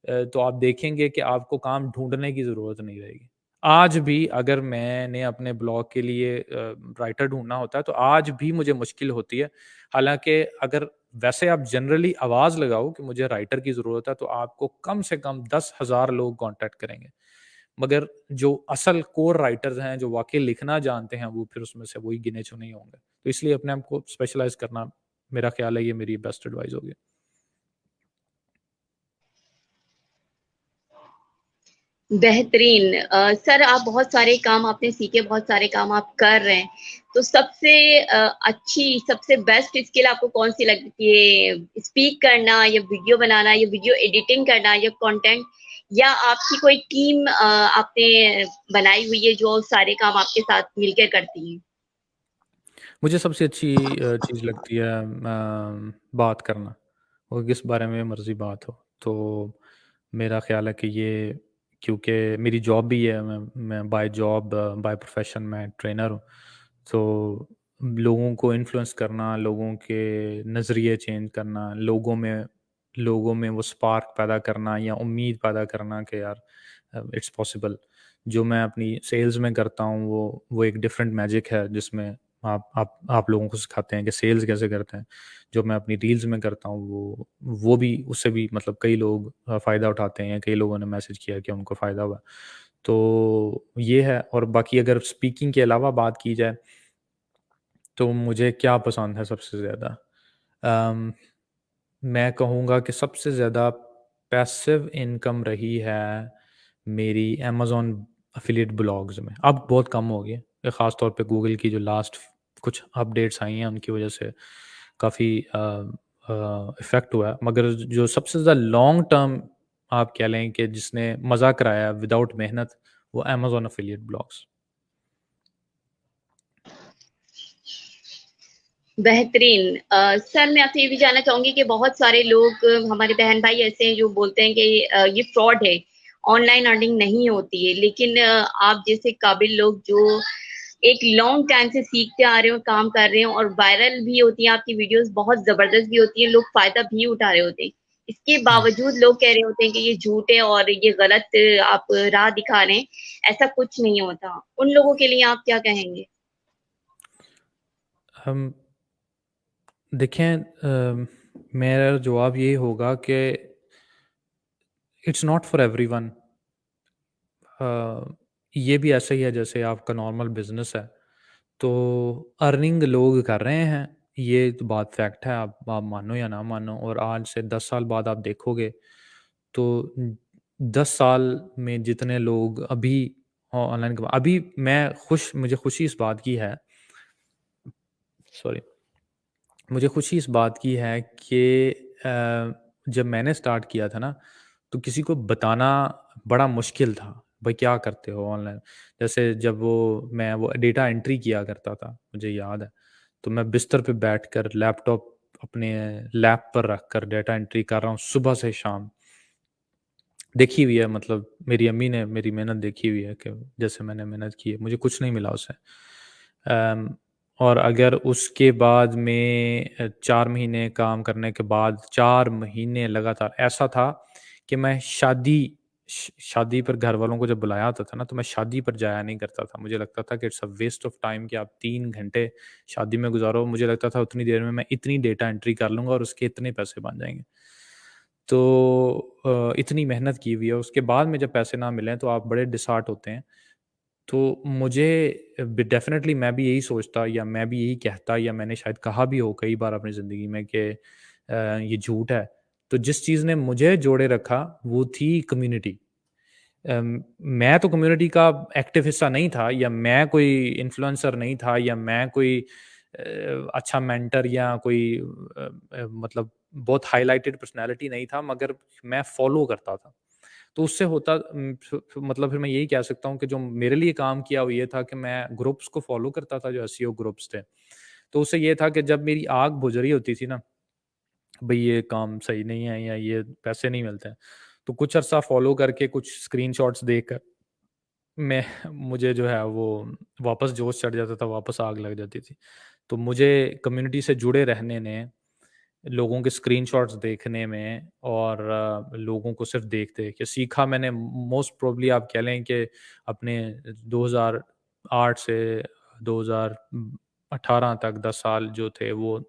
तो आप देखेंगे कि आपको काम ढूँढने की ज़रूरत नहीं रहेगी। आज भी अगर मैंने अपने ब्लॉग के लिए राइटर ढूँढना होता है, तो आज भी मुझे मुश्किल होती है। हालाँकि अगर वैसे आप जनरली आवाज़ लगाओ कि मुझे राइटर की ज़रूरत है, तो आपको कम से कम 10,000 लोग कॉन्टैक्ट करेंगे। मगर जो असल कोर राइटर्स हैं, जो वाक़ई लिखना जानते हैं, वो फिर उसमें से वही गिने-चुने ही होंगे। तो इसलिए अपने आप को स्पेशलाइज़ करना, मेरा ख़्याल है ये मेरी बेस्ट एडवाइस होगी। बेहतरीन। सर, आप बहुत सारे काम आपने सीखे, बहुत सारे काम आप कर रहे हैं। तो सबसे अच्छी, सबसे बेस्ट स्किल आपको कौन-सी लगती है? स्पीक करना, या वीडियो बनाना, या वीडियो एडिटिंग करना, या कंटेंट, या आपकी कोई टीम आपने बनाई हुई है जो सारे काम आपके साथ मिलकर करती है? मुझे सबसे अच्छी चीज़ लगती है बात करना, और किस बारे में मर्ज़ी बात हो। तो मेरा ख़्याल है कि ये, क्योंकि मेरी जॉब भी है, मैं बाय जॉब, बाय प्रोफ़ेशन मैं ट्रेनर हूँ। तो लोगों को इन्फ्लुएंस करना, लोगों के नज़रिए चेंज करना, लोगों में वो स्पार्क पैदा करना या उम्मीद पैदा करना कि यार इट्स पॉसिबल। जो मैं अपनी सेल्स में करता हूँ, वो एक डिफरेंट मैजिक है, जिसमें आप लोगों को सिखाते हैं कि सेल्स कैसे करते हैं। जो मैं अपनी रील्स में करता हूँ, वो भी, उससे भी मतलब कई लोग फ़ायदा उठाते हैं, कई लोगों ने मैसेज किया कि उनको फ़ायदा हुआ। तो ये है। और बाकी अगर स्पीकिंग के अलावा बात की जाए, तो मुझे क्या पसंद है सबसे ज़्यादा? अम, मैं कहूँगा कि सबसे ज़्यादा पैसिव इनकम रही है मेरी अमेज़न एफ़िलिएट ब्लॉग्स में। अब बहुत कम हो गई है, ख़ास तौर पे गूगल की जो लास्ट कुछ अपडेट्स आई हैं, उनकी वज़ह से काफ़ी इफ़ेक्ट हुआ है। मगर जो सबसे ज़्यादा लॉन्ग टर्म आप कह लें कि जिसने मज़ा कराया विदाउट मेहनत, वो अमेज़न एफ़िलिएट ब्लॉग्स। बेहतरीन। सर मैं आपसे ये भी जानना चाहूँगी कि बहुत सारे लोग हमारे बहन-भाई ऐसे हैं जो बोलते हैं कि ये फ्रॉड है, ऑनलाइन अर्निंग नहीं होती है। लेकिन आप जैसे काबिल लोग जो एक लॉन्ग टाइम से सीखते आ रहे हो, काम कर रहे हो और वायरल भी होती हैं आपकी वीडियोज़ बहुत ज़बरदस्त भी होती हैं, लोग फ़ायदा भी उठा रहे होते हैं। इसके हुँ। बावजूद लोग कह रहे होते हैं कि ये झूठ है और ये गलत आप राह दिखा रहे हैं, ऐसा कुछ नहीं होता। उन लोगों के लिए आप क्या कहेंगे? हम देखें, मेरा जवाब ये होगा कि इट्स नॉट फॉर एवरीवन। ये भी ऐसा ही है जैसे आपका नॉर्मल बिजनेस है, तो अर्निंग लोग कर रहे हैं, ये तो बात फैक्ट है, आप मानो या ना मानो। और आज से 10 साल बाद आप देखोगे, तो 10 साल में जितने लोग अभी ऑनलाइन, अभी मुझे खुशी इस बात की है, सॉरी, मुझे खुशी इस बात की है कि जब मैंने स्टार्ट किया था ना, तो किसी को बताना बड़ा मुश्किल था, भाई क्या करते हो ऑनलाइन। जैसे जब मैं वो डेटा एंट्री किया करता था, मुझे याद है, तो मैं बिस्तर पे बैठकर लैपटॉप अपने लैप पर रखकर डेटा एंट्री कर रहा हूँ सुबह से शाम। देखी हुई है, मतलब मेरी अम्मी ने मेरी मेहनत देखी हुई है कि जैसे मैंने मेहनत की है, मुझे कुछ नहीं मिला उससे। और अगर उसके बाद में 4 महीने काम करने के बाद 4 महीने लगातार ऐसा था कि मैं शादी पर घरवालों को जब बुलाया होता था ना, तो मैं शादी पर जाया नहीं करता था। मुझे लगता था कि it's a waste of time कि आप 3 घंटे शादी में गुज़ारो। मुझे लगता था उतनी देर में मैं इतनी डेटा एंट्री कर लूँगा और उसके इतने पैसे बन जाएँगे। तो इतनी मेहनत की हुई है, उसके बाद में जब पैसे ना मिलें तो आप बड़े डिसहार्ट होते हैं। तो मुझे डेफ़िनेटली मैं भी यही सोचता या मैं भी यही कहता या मैंने शायद कहा भी हो कई बार अपनी ज़िंदगी में कि ये झूठ है। तो जिस चीज़ ने मुझे जोड़े रखा वो थी कम्युनिटी। मैं तो कम्युनिटी का एक्टिव हिस्सा नहीं था, या मैं कोई इन्फ्लुएंसर नहीं था, या मैं कोई अच्छा मेंटर या कोई मतलब बहुत हाइलाइटेड पर्सनैलिटी नहीं था, मगर मैं फ़ॉलो करता था। तो उससे होता मतलब फिर मैं यही कह सकता हूँ कि जो मेरे लिए काम किया वो ये था कि मैं ग्रुप्स को फ़ॉलो करता था, जो एसईओ ग्रुप्स थे। तो उससे ये था कि जब मेरी आँख बुझ रही होती थी ना, भई ये काम सही नहीं है या ये पैसे नहीं मिलते हैं, तो कुछ अरसा फ़ॉलो करके कुछ स्क्रीनशॉट्स देखकर मैं मुझे जो है वो वापस जोश चढ़ जाता था, वापस आग लग जाती थी। तो मुझे कम्युनिटी से जुड़े रहने ने, लोगों के स्क्रीनशॉट्स देखने में और लोगों को सिर्फ़ देख-देख के सीखा मैंने। मोस्ट प्रोबब्ली आप कह लें कि अपने 2008 से 2018 तक 10 साल जो थे वो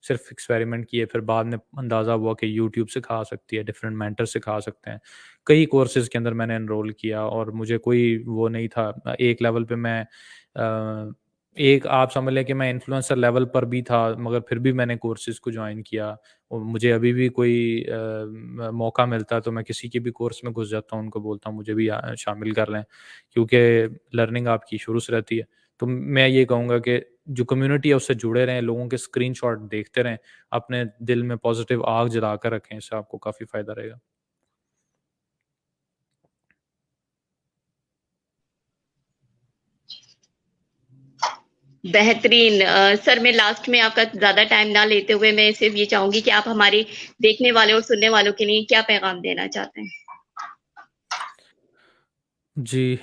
सिर्फ़ एक्सपेरिमेंट किए, फिर बाद में अंदाज़ा हुआ कि यूट्यूब सिखा सकती है, डिफरेंट मेंटर सिखा सकते हैं। कई कोर्सेज़ के अंदर मैंने एनरोल किया और मुझे कोई वो नहीं था। एक लेवल पे मैं एक आप समझ लें कि मैं इन्फ्लुएंसर लेवल पर भी था, मगर फिर भी मैंने कोर्सेज़ को जॉइन किया और मुझे अभी भी कोई मौका मिलता है तो मैं किसी के भी कोर्स में घुस जाता हूँ, उनको बोलता हूँ मुझे भी शामिल कर लें, क्योंकि लर्निंग आपकी शुरू से रहती है। तो मैं ये कहूँगा कि जो कम्युनिटी है उससे जुड़े रहें, लोगों के स्क्रीनशॉट देखते रहें, अपने दिल में पॉजिटिव आग जला कर रखें, इससे आपको काफ़ी फ़ायदा रहेगा। बेहतरीन। सर मैं लास्ट में आपका ज़्यादा टाइम ना लेते हुए मैं सिर्फ़ ये चाहूँगी कि आप हमारे देखने वाले और सुनने वालों के लिए क्या पैगाम देना चाहते हैं? जी,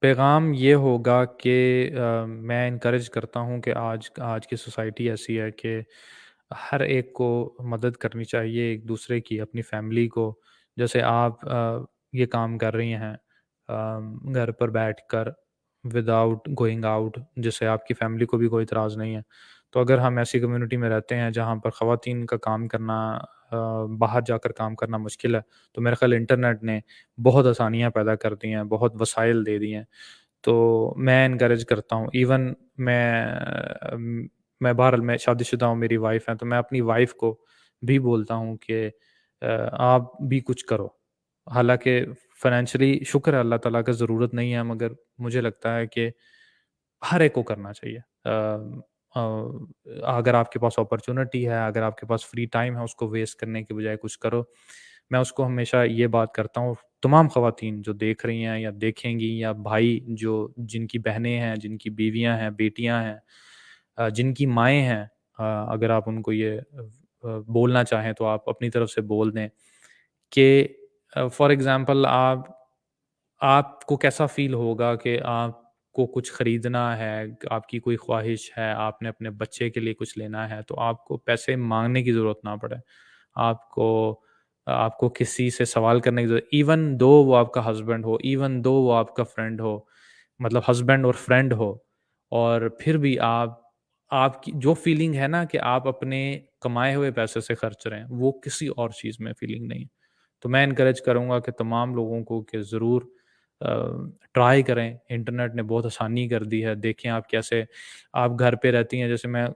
पैगाम ये होगा कि मैं इनकरेज करता हूँ कि आज आज की सोसाइटी ऐसी है कि हर एक को मदद करनी चाहिए एक दूसरे की, अपनी फैमिली को। जैसे आप ये काम कर रही हैं घर पर बैठकर विदाउट गोइंग आउट, जिससे आपकी फैमिली को भी कोई इतराज़ नहीं है। तो अगर हम ऐसी कम्युनिटी में रहते हैं जहाँ पर ख़वातीन का काम करना बाहर जाकर काम करना मुश्किल है, तो मेरा ख़्याल इंटरनेट ने बहुत आसानियाँ पैदा कर दी हैं, बहुत वसाइल दे दिए हैं। तो मैं एनकरेज करता हूँ, इवन मैं बहरहाल मैं शादीशुदा हूँ, मेरी वाइफ़ है, तो मैं अपनी वाइफ़ को भी बोलता हूँ कि आप भी कुछ करो। हालाँकि फ़ाइनेंशियली शुक्र है अल्लाह ताला का, ज़रूरत नहीं है, मगर मुझे लगता है कि हर एक को करना चाहिए। अगर आपके पास अपॉर्च्युनिटी है, अगर आपके पास फ्री टाइम है, उसको वेस्ट करने के बजाय कुछ करो। मैं उसको हमेशा ये बात करता हूँ, तमाम ख़वातीन जो देख रही हैं या देखेंगी, या भाई जो जिनकी बहनें हैं, जिनकी बीवियाँ हैं, बेटियाँ हैं, जिनकी माएँ हैं, अगर आप उनको ये बोलना चाहें तो आप अपनी तरफ से बोल दें कि फॉर एग्ज़ाम्पल आपको कैसा फ़ील होगा कि आपको कुछ खरीदना है, आपकी कोई ख़्वाहिश है, आपने अपने बच्चे के लिए कुछ लेना है, तो आपको पैसे माँगने की ज़रूरत ना पड़े। आपको आपको किसी से सवाल करने की ज़रूरत, इवन दो वो आपका हस्बैंड हो, इवन दो वो आपका फ्रेंड हो, मतलब हस्बैंड और फ्रेंड हो, और फिर भी आपकी जो फ़ीलिंग है ना कि आप अपने कमाए हुए पैसे से खर्च रहे हैं, वो किसी और चीज़ में फ़ीलिंग नहीं है। तो मैं एनकरेज करूँगा कि तमाम लोगों को कि ज़रूर अ, ट्राई करें। इंटरनेट ने बहुत आसानी कर दी है। देखें आप कैसे आप घर पे रहती हैं, जैसे मैं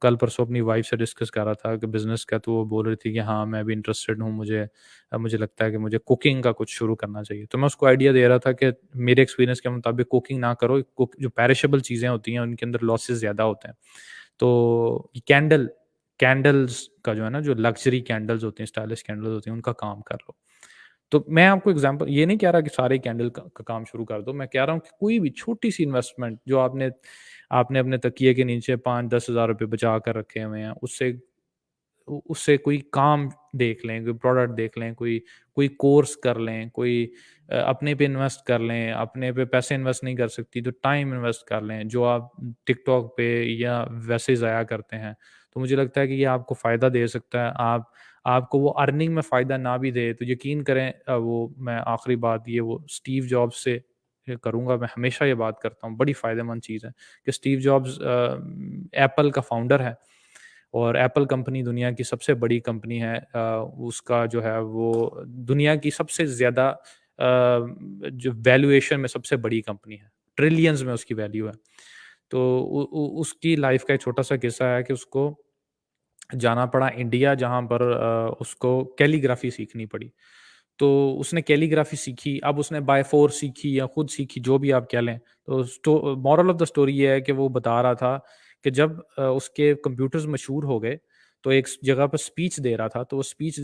कल परसों अपनी वाइफ़ से डिस्कस कर रहा था कि बिज़नेस का, तो वो बोल रही थी कि हाँ, मैं भी इंटरेस्टेड हूँ, मुझे लगता है कि मुझे कुकिंग का कुछ शुरू करना चाहिए। तो मैं उसको आइडिया दे रहा था कि मेरे एक्सपीरियंस के मुताबिक कुकिंग ना करो, जो पेरिशेबल चीज़ें होती हैं, उनके अंदर लॉसेस ज़्यादा होते हैं। तो कैंडल्स का जो है ना, जो लग्ज़री कैंडल्स होती हैं, स्टाइलिश कैंडल्स होती हैं, उनका काम कर लो। तो मैं आपको एग्ज़ाम्पल ये नहीं कह रहा कि सारे कैंडल का काम शुरू कर दो। मैं कह रहा हूँ कि कोई भी छोटी-सी इन्वेस्टमेंट जो आपने आपने अपने तकिए के नीचे 5-10 हज़ार रुपए बचा कर रखे हुए हैं, उससे कोई काम देख लें, कोई प्रोडक्ट देख लें, कोई कोई कोर्स कर लें, कोई अपने पे इन्वेस्ट कर लें, अपने पे पैसे इन्वेस्ट नहीं कर सकती तो टाइम इन्वेस्ट कर लें, जो आप टिकटॉक पे या वैसे ही ज़ाया करते हैं। तो मुझे लगता है कि ये आपको फ़ायदा दे सकता है। आपको वो अर्निंग में फ़ायदा ना भी दे तो यकीन करें, वो मैं आखिरी बात ये वो स्टीव जॉब्स से करूँगा, मैं हमेशा ये बात करता हूँ, बड़ी फ़ायदेमंद चीज़ है कि स्टीव जॉब्स एप्पल का फाउंडर है, और एप्पल कंपनी दुनिया की सबसे बड़ी कंपनी है। उसका जो है वो दुनिया की सबसे ज़्यादा जो वैल्यूएशन में सबसे बड़ी कंपनी है, ट्रिलियंस में उसकी वैल्यू है। तो उसकी लाइफ का एक छोटा-सा किस्सा है कि उसको जाना पड़ा इंडिया, जहाँ पर उसको कैलीग्राफी सीखनी पड़ी। तो उसने कैलीग्राफी सीखी, अब उसने बाय फ़ोर्स सीखी या खुद सीखी, जो भी आप कह लें। तो मोरल ऑफ द स्टोरी ये है कि वो बता रहा था कि जब उसके कंप्यूटर्स मशहूर हो गए, तो एक जगह पर स्पीच दे रहा था, तो वो स्पीच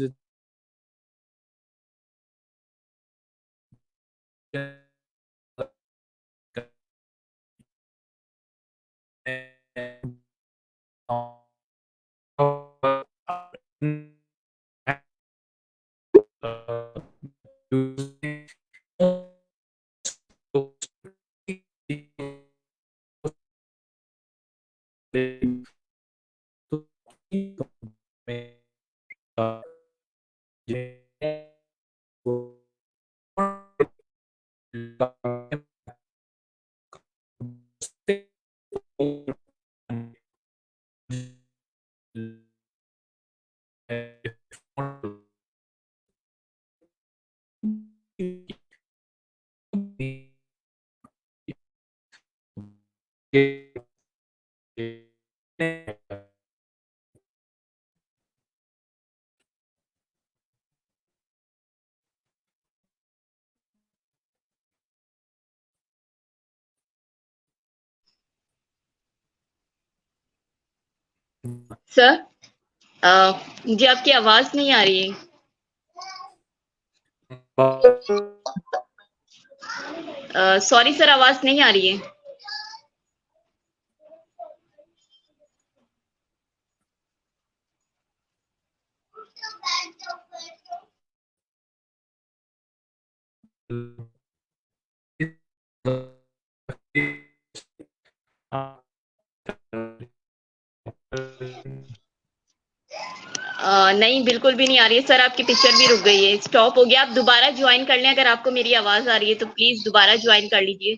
सर मुझे आपकी आवाज़ नहीं आ रही है। सॉरी सर आवाज़ नहीं आ रही है। नहीं, बिल्कुल भी नहीं आ रही है सर, आपकी पिक्चर भी रुक गई है, स्टॉप हो गया। आप दोबारा ज्वाइन कर लें, अगर आपको मेरी आवाज़ आ रही है तो प्लीज़ दोबारा ज्वाइन कर लीजिए।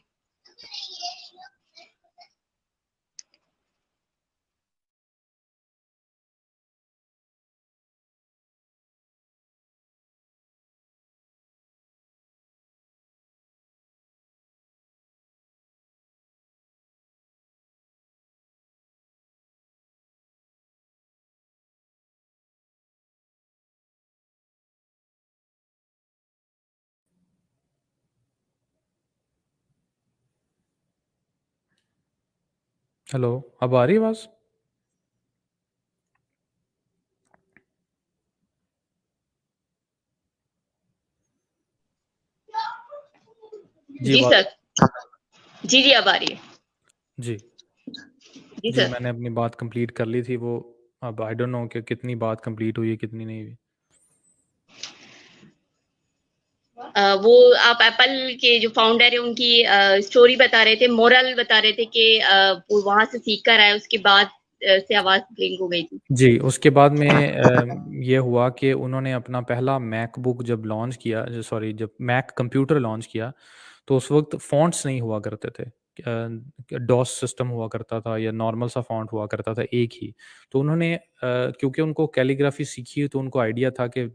हेलो, अब आ रही है आवाज़? जी, जी आवाज़। सर। जी, अब आ रही है। जी। जी जी, सर। मैंने अपनी बात कंप्लीट कर ली थी, वो अब आई डोंट नो कि कितनी बात कंप्लीट हुई है, कितनी नहीं हुई। वो आप एप्पल के जो फाउंडर है उनकी स्टोरी बता रहे थे, मोरल बता रहे थे कि वो वहाँ से सीख कर आए, उसके बाद से आवाज़ ब्लिंक हो गई थी। जी, उसके बाद में ये हुआ कि उन्होंने अपना पहला मैकबुक जब लॉन्च किया, जब मैक कंप्यूटर लॉन्च किया, तो उस वक़्त फ़ॉन्ट्स नहीं हुआ करते थे। डॉस सिस्टम हुआ करता था या नॉर्मल सा फ़ॉन्ट हुआ करता था एक ही। तो उन्होंने क्योंकि उनको कैलीग्राफ़ी सीखी तो उनको आइडिया था कि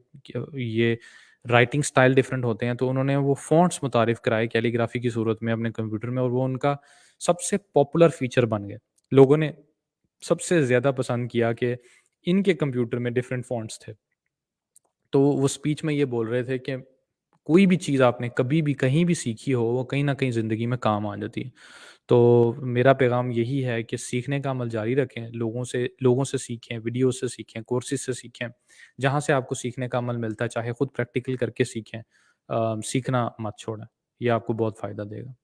ये राइटिंग स्टाइल डिफरेंट होते हैं, तो उन्होंने वो फ़ॉन्ट्स मुतारिफ़ कराए कैलीग्राफ़ी की सूरत में अपने कंप्यूटर में और वो उनका सबसे पॉपुलर फ़ीचर बन गए। लोगों ने सबसे ज़्यादा पसंद किया कि इनके कंप्यूटर में डिफरेंट फ़ॉन्ट्स थे। तो वो स्पीच में ये बोल रहे थे कि कोई भी चीज़ आपने कभी भी कहीं भी सीखी हो, वो कहीं न कहीं ज़िंदगी में काम आ जाती है। तो मेरा पैगाम यही है कि सीखने का अमल जारी रखें, लोगों से सीखें, वीडियो से सीखें, कोर्सेज़ से सीखें। जहाँ से आपको सीखने का अमल मिलता है, चाहे खुद प्रैक्टिकल करके सीखें। सीखना मत छोड़ें, ये आपको बहुत फ़ायदा देगा।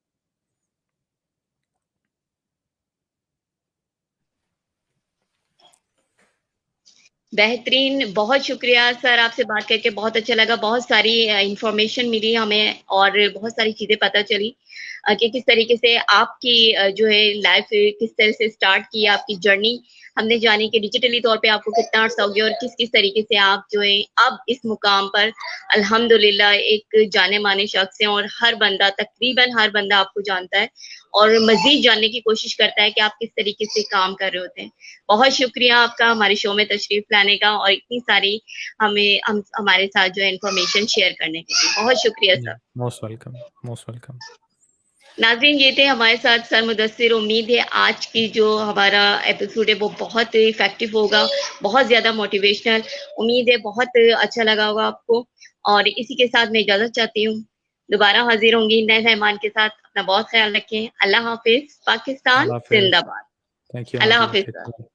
बेहतरीन, बहुत शुक्रिया सर, आपसे बात करके बहुत अच्छा लगा। बहुत सारी इन्फॉर्मेशन मिली हमें और बहुत सारी चीज़ें पता चली कि किस तरीके से आपकी जो है लाइफ़ किस तरह से स्टार्ट की, आपकी जर्नी हमने जानी कि डिजिटली तौर पे आपको कितना अर्सा हो गया और किस-किस तरीके से आप जो है अब इस मुकाम पर अल्हम्दुलिल्लाह एक जाने-माने शख्स हैं और हर बंदा, तकरीबन हर बंदा आपको जानता है और मज़ीद जानने की कोशिश करता है कि आप किस तरीके से काम कर रहे होते हैं। बहुत शुक्रिया आपका हमारे शो में तशरीफ़ लाने का और इतनी सारी हमारे साथ जो है इन्फॉर्मेशन शेयर करने के लिए। बहुत शुक्रिया जी, sir. Most welcome, most welcome. नाज़रीन, ये थे हमारे साथ सर मुदस्सिर। उम्मीद है आज की जो हमारा एपिसोड है वो बहुत इफ़ेक्टिव होगा, बहुत ज़्यादा मोटिवेशनल। उम्मीद है बहुत अच्छा लगा होगा आपको और इसी के साथ मैं इजाज़त चाहती हूँ। दोबारा हाज़िर होंगी नए मेहमान के साथ। अपना बहुत ख़्याल रखें। अल्लाह हाफ़िज़। पाकिस्तान अल्लाह हाफ़िज़। ज़िंदाबाद। थैंक यू अल्लाह नाज़रीन, हाफ़िज़ टेक सर। केयर।